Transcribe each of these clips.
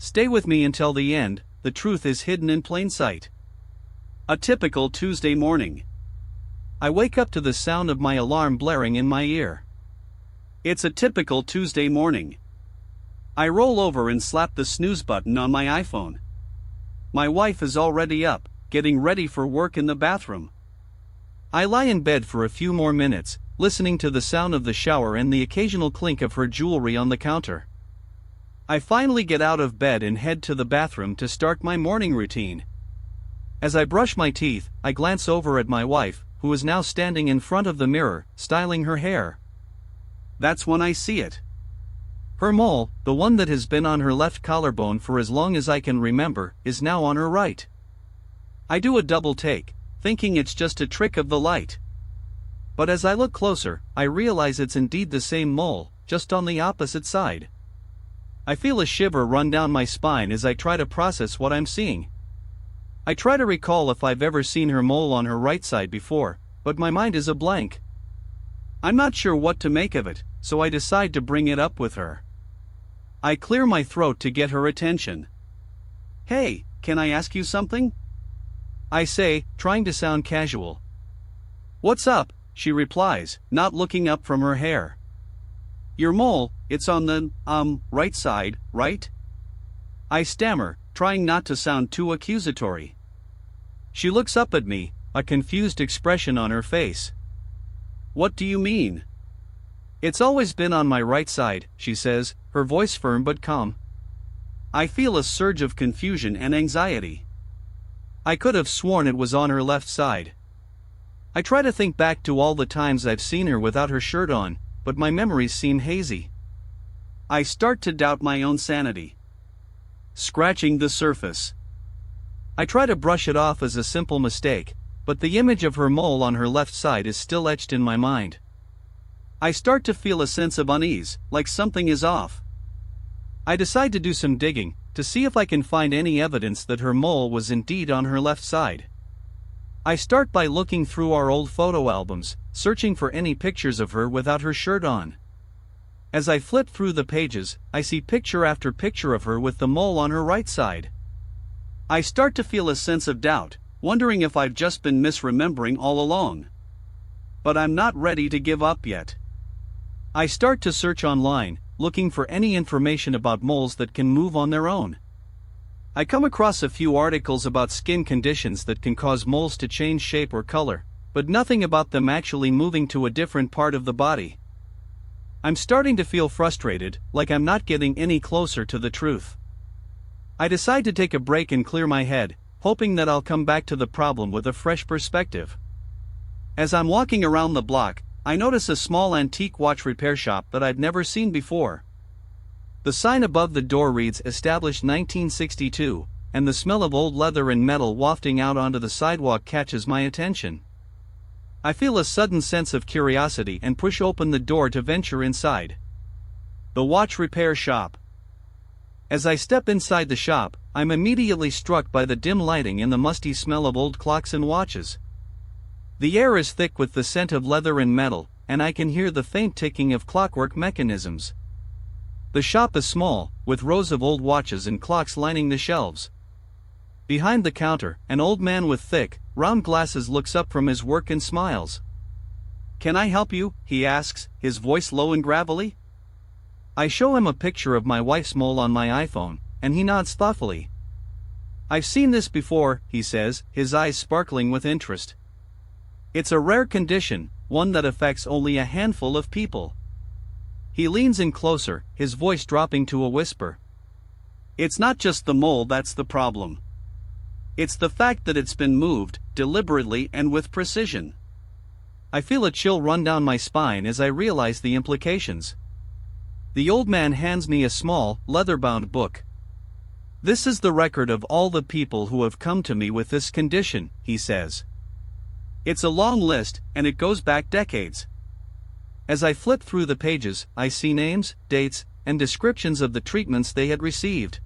Stay with me until the end, the truth is hidden in plain sight. A typical Tuesday morning. I wake up to the sound of my alarm blaring in my ear. It's a typical Tuesday morning. I roll over and slap the snooze button on my iPhone. My wife is already up, getting ready for work in the bathroom. I lie in bed for a few more minutes, listening to the sound of the shower and the occasional clink of her jewelry on the counter. I finally get out of bed and head to the bathroom to start my morning routine. As I brush my teeth, I glance over at my wife, who is now standing in front of the mirror, styling her hair. That's when I see it. Her mole, the one that has been on her left collarbone for as long as I can remember, is now on her right. I do a double take, thinking it's just a trick of the light. But as I look closer, I realize it's indeed the same mole, just on the opposite side. I feel a shiver run down my spine as I try to process what I'm seeing. I try to recall if I've ever seen her mole on her right side before, but my mind is a blank. I'm not sure what to make of it, so I decide to bring it up with her. I clear my throat to get her attention. "Hey, can I ask you something?" I say, trying to sound casual. "What's up?" she replies, not looking up from her hair. "Your mole, it's on the, right side, right?" I stammer, trying not to sound too accusatory. She looks up at me, a confused expression on her face. "What do you mean?" "It's always been on my right side," she says, her voice firm but calm. I feel a surge of confusion and anxiety. I could have sworn it was on her left side. I try to think back to all the times I've seen her without her shirt on, but my memories seem hazy. I start to doubt my own sanity. Scratching the surface. I try to brush it off as a simple mistake, but the image of her mole on her left side is still etched in my mind. I start to feel a sense of unease, like something is off. I decide to do some digging, to see if I can find any evidence that her mole was indeed on her left side. I start by looking through our old photo albums, searching for any pictures of her without her shirt on. As I flip through the pages, I see picture after picture of her with the mole on her right side. I start to feel a sense of doubt, wondering if I've just been misremembering all along. But I'm not ready to give up yet. I start to search online, looking for any information about moles that can move on their own. I come across a few articles about skin conditions that can cause moles to change shape or color, but nothing about them actually moving to a different part of the body. I'm starting to feel frustrated, like I'm not getting any closer to the truth. I decide to take a break and clear my head, hoping that I'll come back to the problem with a fresh perspective. As I'm walking around the block, I notice a small antique watch repair shop that I'd never seen before. The sign above the door reads "Established 1962", and the smell of old leather and metal wafting out onto the sidewalk catches my attention. I feel a sudden sense of curiosity and push open the door to venture inside. The watch repair shop. As I step inside the shop, I'm immediately struck by the dim lighting and the musty smell of old clocks and watches. The air is thick with the scent of leather and metal, and I can hear the faint ticking of clockwork mechanisms. The shop is small, with rows of old watches and clocks lining the shelves. Behind the counter, an old man with thick, round glasses looks up from his work and smiles. "Can I help you?" he asks, his voice low and gravelly. I show him a picture of my wife's mole on my iPhone, and he nods thoughtfully. "I've seen this before," he says, his eyes sparkling with interest. "It's a rare condition, one that affects only a handful of people." He leans in closer, his voice dropping to a whisper. "It's not just the mole that's the problem. It's the fact that it's been moved, deliberately and with precision." I feel a chill run down my spine as I realize the implications. The old man hands me a small, leather-bound book. "This is the record of all the people who have come to me with this condition," he says. "It's a long list, and it goes back decades." As I flip through the pages, I see names, dates, and descriptions of the treatments they had received.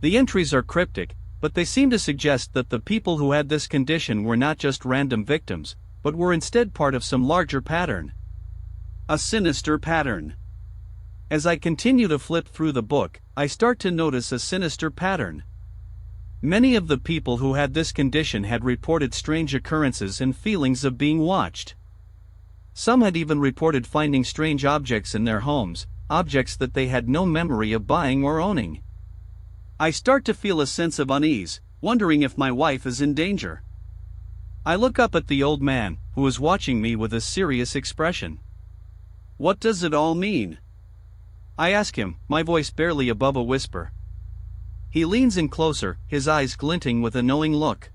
The entries are cryptic, but they seem to suggest that the people who had this condition were not just random victims, but were instead part of some larger pattern. A sinister pattern. As I continue to flip through the book, I start to notice a sinister pattern. Many of the people who had this condition had reported strange occurrences and feelings of being watched. Some had even reported finding strange objects in their homes, objects that they had no memory of buying or owning. I start to feel a sense of unease, wondering if my wife is in danger. I look up at the old man, who is watching me with a serious expression. "What does it all mean?" I ask him, my voice barely above a whisper. He leans in closer, his eyes glinting with a knowing look.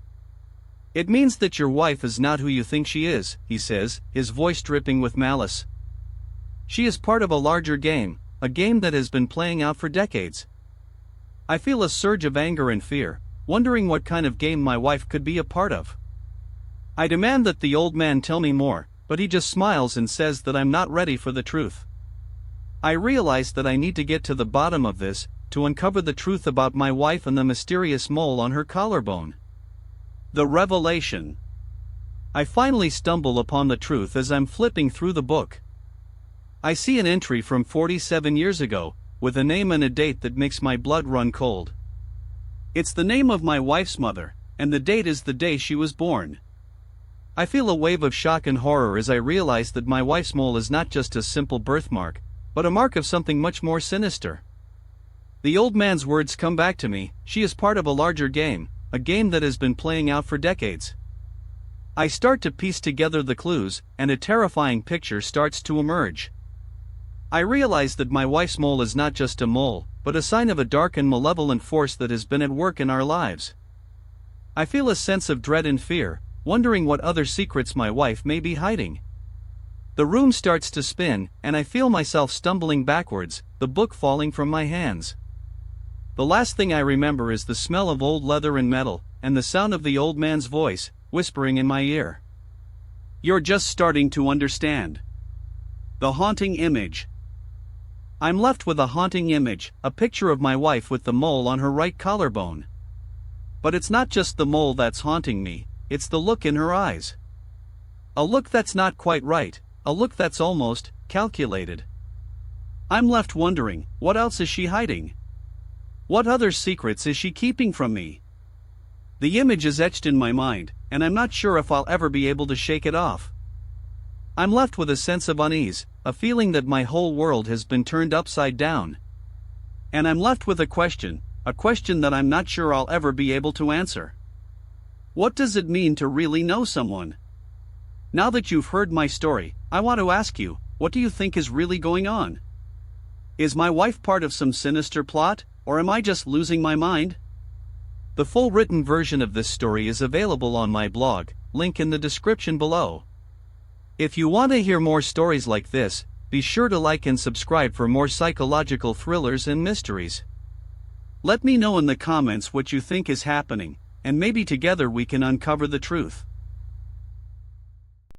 "It means that your wife is not who you think she is," he says, his voice dripping with malice. "She is part of a larger game, a game that has been playing out for decades." I feel a surge of anger and fear, wondering what kind of game my wife could be a part of. I demand that the old man tell me more, but he just smiles and says that I'm not ready for the truth. I realize that I need to get to the bottom of this, to uncover the truth about my wife and the mysterious mole on her collarbone. The revelation. I finally stumble upon the truth as I'm flipping through the book. I see an entry from 47 years ago, with a name and a date that makes my blood run cold. It's the name of my wife's mother, and the date is the day she was born. I feel a wave of shock and horror as I realize that my wife's mole is not just a simple birthmark, but a mark of something much more sinister. The old man's words come back to me, she is part of a larger game, a game that has been playing out for decades. I start to piece together the clues, and a terrifying picture starts to emerge. I realize that my wife's mole is not just a mole, but a sign of a dark and malevolent force that has been at work in our lives. I feel a sense of dread and fear, wondering what other secrets my wife may be hiding. The room starts to spin, and I feel myself stumbling backwards, the book falling from my hands. The last thing I remember is the smell of old leather and metal, and the sound of the old man's voice, whispering in my ear. "You're just starting to understand." The haunting image. I'm left with a haunting image, a picture of my wife with the mole on her right collarbone. But it's not just the mole that's haunting me, it's the look in her eyes. A look that's not quite right, a look that's almost calculated. I'm left wondering, what else is she hiding? What other secrets is she keeping from me? The image is etched in my mind, and I'm not sure if I'll ever be able to shake it off. I'm left with a sense of unease, a feeling that my whole world has been turned upside down. And I'm left with a question that I'm not sure I'll ever be able to answer. What does it mean to really know someone? Now that you've heard my story, I want to ask you, what do you think is really going on? Is my wife part of some sinister plot, or am I just losing my mind? The full written version of this story is available on my blog, link in the description below. If you want to hear more stories like this, be sure to like and subscribe for more psychological thrillers and mysteries. Let me know in the comments what you think is happening, and maybe together we can uncover the truth.